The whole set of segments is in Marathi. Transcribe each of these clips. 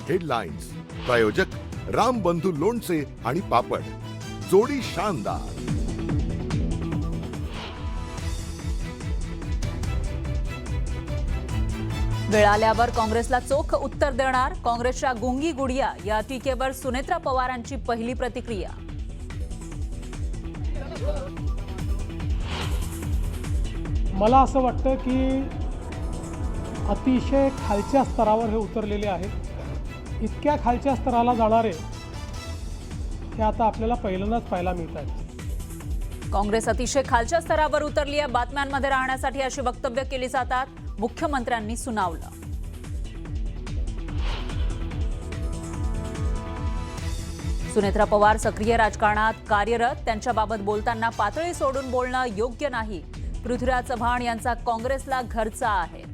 हेडलाईन्स. प्रायोजक राम बंधू लोणचे आणि पापड. जोडी शानदार. वेळ आल्यावर काँग्रेसला चोख उत्तर देणार. काँग्रेसच्या गुंगी गुडिया या टीकेवर सुनेत्रा पवारांची पहिली प्रतिक्रिया. मला असं वाटतं की अतिशय खालच्या स्तरावर हे उतरलेले आहेत. इतक्या खालच्या स्तराला जाणारे हे आता आपल्याला पहिल्यांदाच पाहायला मिळत आहेत. काँग्रेस अतिशय खालच्या स्तरावर उतरली आहे. बातम्यांमध्ये राहण्यासाठी अशी वक्तव्य केली जातात. मुख्यमंत्र्यांनी सुनावलं. सुनेत्रा पवार सक्रिय राजकारणात कार्यरत. त्यांच्याबाबत बोलताना पातळी सोडून बोलणं योग्य नाही. पृथ्वीराज चव्हाण यांचा काँग्रेसला घरचा आहे.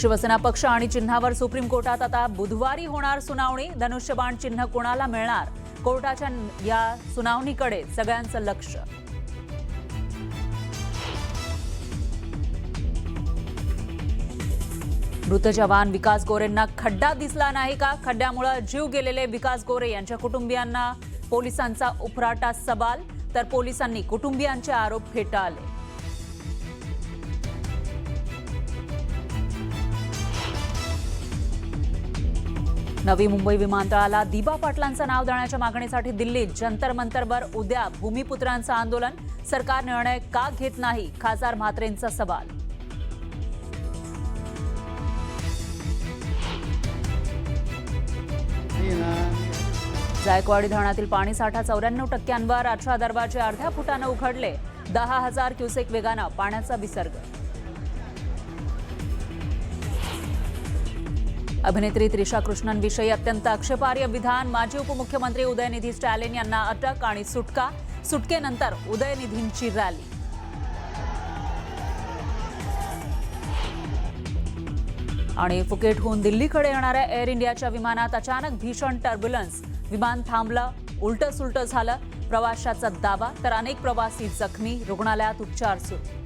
शिवसेना पक्ष आणि चिन्हावर सुप्रीम कोर्टात आता बुधवारी होणार सुनावणी. धनुष्यबाण चिन्ह कोणाला मिळणार? कोर्टाच्या या सुनावणीकडे सगळ्यांचं लक्ष. मृत जवान विकास गोरेंना खड्डा दिसला नाही का? खड्ड्यामुळे जीव गेलेले विकास गोरे यांच्या कुटुंबियांना पोलिसांचा उफराटा सवाल. तर पोलिसांनी कुटुंबियांचे आरोप फेटाळले. नवी मुंबई विमानतळाला दिबा पाटलांचं नाव देण्याच्या मागणीसाठी दिल्लीत जंतर मंतरवर उद्या भूमिपुत्रांचं आंदोलन. सरकार निर्णय का घेत नाही? खासदार म्हात्रेंचा सवाल. जायकवाडी धरणातील पाणीसाठा 94%. 18 दरवाजे अर्ध्या फुटानं उघडले. 10,000 क्युसेक वेगानं पाण्याचा विसर्ग. अभिनेत्री त्रिशा कृष्णनविषयी अत्यंत आक्षेपार्ह विधान. माजी उपमुख्यमंत्री उदयनिधी स्टॅलिन यांना अटक आणि सुटका. सुटकेनंतर उदयनिधींची रॅली. आणि फुकेटहून दिल्लीकडे येणाऱ्या एअर इंडियाच्या विमानात अचानक भीषण टर्ब्युलन्स. विमान थांबलं, उलटं सुलटं झालं. प्रवाशाचा दावा. तर अनेक प्रवासी जखमी. रुग्णालयात उपचार सुरू.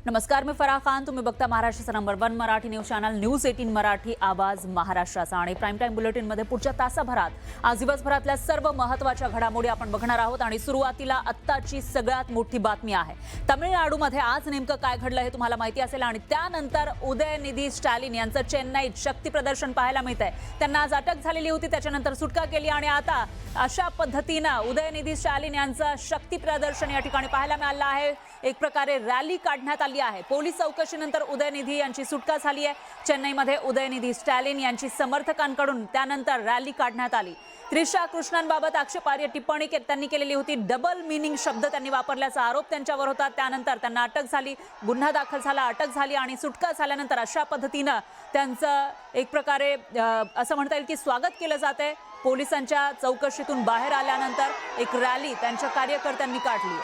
नमस्कार, मी फराह खान. तुम्ही बघता महाराष्ट्राचा number 1 Marathi news channel news 18 Marathi, आवाज महाराष्ट्राचा. आणि प्राईम टाइम बुलेटिनमध्ये पुढच्या तासाभरात आज दिवसभरातल्या सर्व महत्त्वाच्या घडामोडी आपण बघणार आहोत. आणि सुरुवातीला आत्ताची सगळ्यात मोठी बातमी आहे. तामिळनाडूमध्ये आज नेमकं काय घडलं हे तुम्हाला माहिती असेल. आणि त्यानंतर उदयनिधी स्टॅलिन यांचं चेन्नईत शक्ती प्रदर्शन पाहायला मिळत आहे. त्यांना आज अटक झालेली होती, त्याच्यानंतर सुटका केली. आणि आता अशा पद्धतीनं उदयनिधी स्टॅलिन यांचं शक्ती प्रदर्शन या ठिकाणी पाहायला मिळालं आहे. एक प्रकारे रॅली काढण्यात आली आहे. पोलीस चौकशीनंतर उदयनिधी यांची सुटका झाली आहे. चेन्नईमध्ये उदयनिधी स्टॅलिन यांची समर्थकांकडून त्यानंतर रॅली काढण्यात आली. त्रिशा कृष्णनबाबत आक्षेपार्ह टिप्पणी त्यांनी केलेली होती. डबल मिनिंग शब्द त्यांनी वापरल्याचा आरोप त्यांच्यावर होता. त्यानंतर त्यांना अटक झाली, गुन्हा दाखल झाला, अटक झाली आणि सुटका झाल्यानंतर अशा पद्धतीनं त्यांचं एक प्रकारे असं म्हणता येईल की स्वागत केलं जाते. पोलिसांच्या चौकशीतून बाहेर आल्यानंतर एक रॅली त्यांच्या कार्यकर्त्यांनी काढली.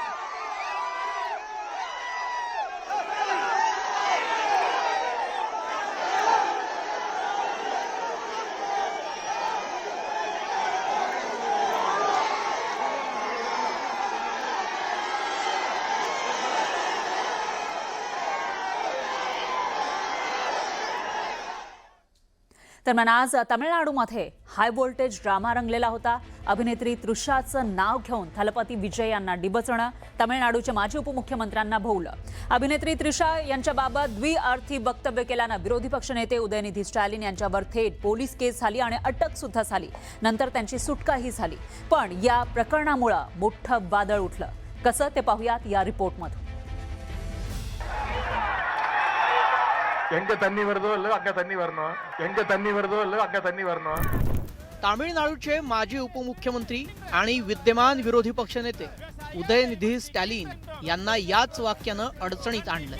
दरम्यान आज तामिळनाडूमध्ये हाय व्होल्टेज ड्रामा रंगलेला होता. अभिनेत्री तृषाचं नाव घेऊन थलपती विजय यांना डिबचणं. तामिळनाडूच्या माजी उपमुख्यमंत्र्यांना भोवलं. अभिनेत्री तृषा यांच्याबाबत द्विअर्थी वक्तव्य केल्यानं विरोधी पक्षनेते उदयनिधी स्टॅलिन यांच्यावर थेट पोलीस केस झाली आणि अटक सुद्धा झाली. नंतर त्यांची सुटकाही झाली. पण या प्रकरणामुळे मोठं वादळ उठलं. कसं ते पाहूयात या रिपोर्टमध्ये. तामिळनाडूचे माजी उपमुख्यमंत्री आणि विद्यमान विरोधी पक्षनेते उदयनिधी स्टॅलिन यांना याच वाक्यानं अडचणीत आणलं.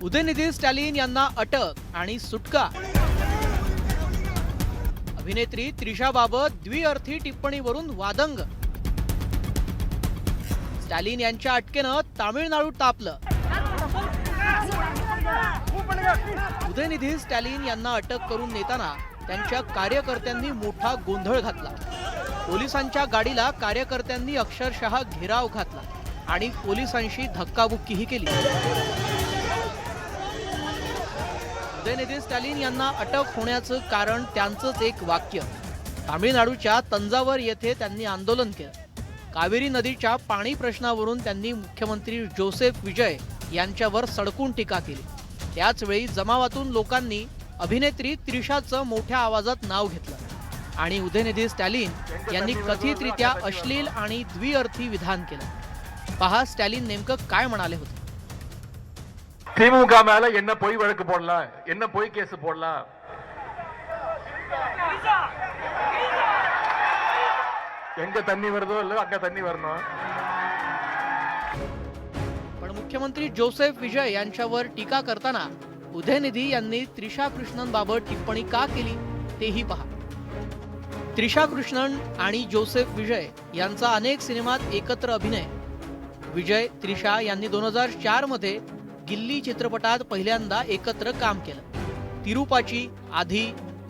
उदयनिधी स्टॅलिन यांना अटक आणि सुटका. अभिनेत्री त्रिशाबाबत द्विअर्थी टिप्पणीवरून वादंग. स्टॅलिन यांच्या अटकेनं तामिळनाडू तापलं. उदयनिधी स्टॅलिन यांना अटक करून नेताना त्यांच्या कार्यकर्त्यांनी मोठा गोंधळ घातला. पोलिसांच्या गाडीला कार्यकर्त्यांनी अक्षरशः घेराव घातला आणि पोलिसांशी धक्काबुक्कीही केली. उदयनिधी स्टॅलिन यांना अटक होण्याचं कारण त्यांचंच एक वाक्य. तामिळनाडूच्या तंजावर येथे त्यांनी आंदोलन केलं. कावेरी नदीच्या पाणी प्रश्नावरून त्यांनी मुख्यमंत्री जोसेफ विजय यांच्यावर सडकून टीका केली. त्याचवेळी जमावातून लोकांनी अभिनेत्री त्रिशाचं मोठ्या आवाजात नाव घेतलं आणि उदयनिधी स्टॅलिन यांनी कथितरित्या अश्लील आणि द्विअर्थी विधान केलं. पहा स्टॅलिन नेमकं काय म्हणाले होते. திமுக மேல என்ன பொய் வழக்கு போடலாம், என்ன பொய் கேஸ் போடலாம். எங்க தண்ணி வருதோ இல்ல அங்க தண்ணி வரணும். पण मुख्यमंत्री जोसेफ विजय यांच्यावर टीका करताना उदयनिधी यांनी त्रिशा कृष्णनबाबत टिप्पणी का केली तेही पहा. त्रिशा कृष्णन आणि जोसेफ विजय यांचा अनेक सिनेमात एकत्र अभिनय. विजय त्रिशा यांनी 2004 मध्ये गिल्ली चित्रपटात पहिल्यांदा एकत्र काम केलं. तिरुपाची, आधी,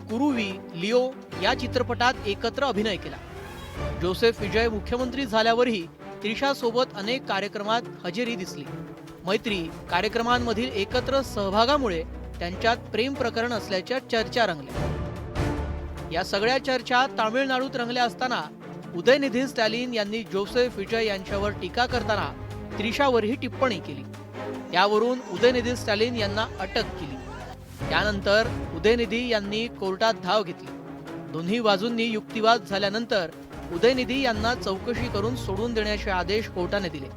कुरुवी, लिओ या चित्रपटात एकत्र अभिनय केला. जोसेफ विजय मुख्यमंत्री झाल्यावरही त्रिशासोबत अनेक कार्यक्रमात हजेरी दिसली. मैत्री कार्यक्रमांमधील एकत्र सहभागामुळे त्यांच्यात प्रेम प्रकरण असल्याच्या चर्चा रंगल्या. या सगळ्या चर्चा तामिळनाडूत रंगल्या असताना उदयनिधी स्टॅलिन यांनी जोसेफ विजय यांच्यावर टीका करताना त्रिशावरही टिप्पणी केली. यावरून उदयनिधी स्टॅलिन यांना अटक केली. त्यानंतर उदयनिधी यांनी कोर्टात धाव घेतली. दोन्ही बाजूंनी युक्तिवाद झाल्यानंतर उदयनिधी यांना चौकशी करून सोडून देण्याचे आदेश कोर्टाने दिले.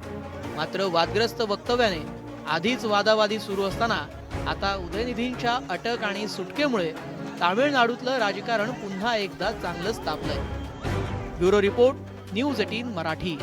मात्र वादग्रस्त वक्तव्याने आधीच वादावादी सुरू असताना आता उदयनिधींच्या अटक आणि सुटकेमुळे तामिळनाडूतलं राजकारण पुन्हा एकदा चांगलंच तापलंय. Bureau report, news 18 Marathi.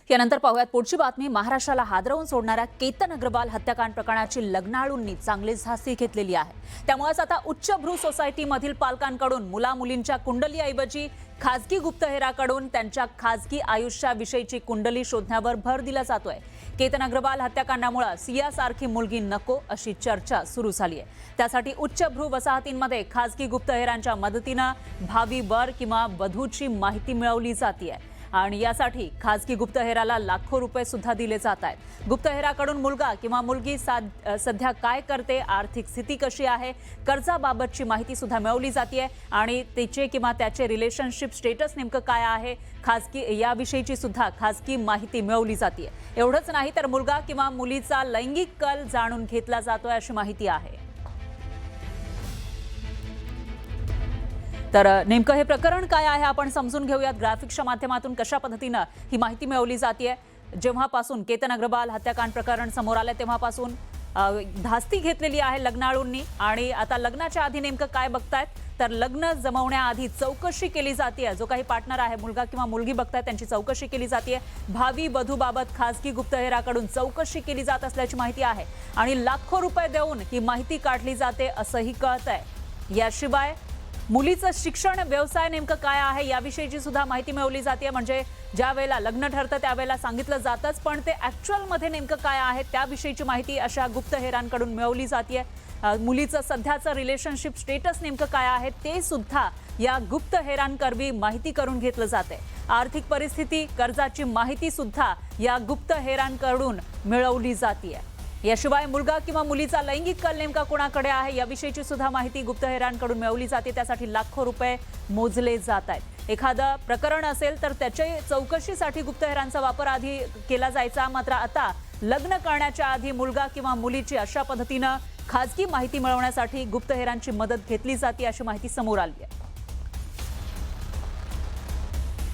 यानंतर पाहूयात पुढची बातमी. महाराष्ट्राला हादरवून सोडणाऱ्या केतन अग्रवाल हत्याकांड प्रकरणाची लग्नाळूंनी चांगली झासी घेतलेली आहे. त्यामुळेच आता उच्चभ्रू सोसायटीमधील पालकांकडून मुलामुलींच्या कुंडलीऐवजी खासगी गुप्तहेराकडून त्यांच्या खासगी आयुष्याविषयीची कुंडली शोधण्यावर भर दिला जातोय. केतन अग्रवाल हत्याकांडामुळे सियासारखी मुलगी नको अशी चर्चा सुरू झाली आहे. त्यासाठी उच्चभ्रू वसाहतींमध्ये खासगी गुप्तहेरांच्या मदतीनं भावी वर किंवा वधूची माहिती मिळवली जाते आणि यासाठी खासगी गुप्तहेराला लाखो रुपये सुद्धा दिले जात आहेत. गुप्तहेराकडून मुलगा किंवा मुलगी सध्या काय करते, आर्थिक स्थिती कशी आहे, कर्जाबाबतची माहिती सुद्धा मिळवली जाते आणि तिचे किंवा त्याचे रिलेशनशिप स्टेटस नेमकं काय आहे, खासगी याविषयीची सुद्धा खासगी माहिती मिळवली जाते. एवढंच नाही तर मुलगा किंवा मुलीचा लैंगिक कल जाणून घेतला जातोय अशी माहिती आहे. तर नेमकं हे प्रकरण काय आहे आपण समजून घेऊयात. ग्राफिक्सच्या माध्यमातून कशा पद्धतीनं ही माहिती मिळवली जाते. जेव्हापासून केतन अग्रवाल हत्याकांड प्रकरण समोर आलं तेव्हापासून धास्ती घेतलेली आहे लग्नाळूंनी आणि आता लग्नाच्या आधी नेमकं काय बघतायत तर लग्न जमवण्याआधी चौकशी केली जाते. जो काही पार्टनर आहे, मुलगा किंवा मुलगी बघतायत त्यांची चौकशी केली जाते. भावी वधूबाबत खासगी गुप्तहेराकडून चौकशी केली जात असल्याची माहिती आहे आणि लाखो रुपये देऊन ही माहिती काढली जाते असंही कळतंय. याशिवाय मुलीचं शिक्षण, व्यवसाय नेमकं काय आहे याविषयीची सुद्धा माहिती मिळवली जाते. म्हणजे ज्या वेळेला लग्न ठरतं त्यावेळेला सांगितलं जातंच, पण ते ॲक्च्युअलमध्ये नेमकं काय आहे त्याविषयीची माहिती अशा गुप्तहेरांकडून मिळवली जाते. मुलीचं सध्याचं रिलेशनशिप स्टेटस नेमकं काय आहे ते सुद्धा या गुप्तहेरांकरवी माहिती करून घेतलं जाते. आर्थिक परिस्थिती, कर्जाची माहिती सुद्धा या गुप्तहेरांकडून मिळवली जाते. याशिवाय मुलगा किंवा मुलीचा लैंगिक कल नेमका कोणाकडे आहे याविषयीची सुद्धा माहिती गुप्तहेरांकडून मिळवली जाते. त्यासाठी लाखो रुपये मोजले जात आहेत. एखादं प्रकरण असेल तर त्याच्या चौकशीसाठी गुप्तहेरांचा वापर आधी केला जायचा. मात्र आता लग्न करण्याच्या आधी मुलगा किंवा मुलीची अशा पद्धतीनं खासगी माहिती मिळवण्यासाठी गुप्तहेरांची मदत घेतली जाते अशी माहिती समोर आली आहे.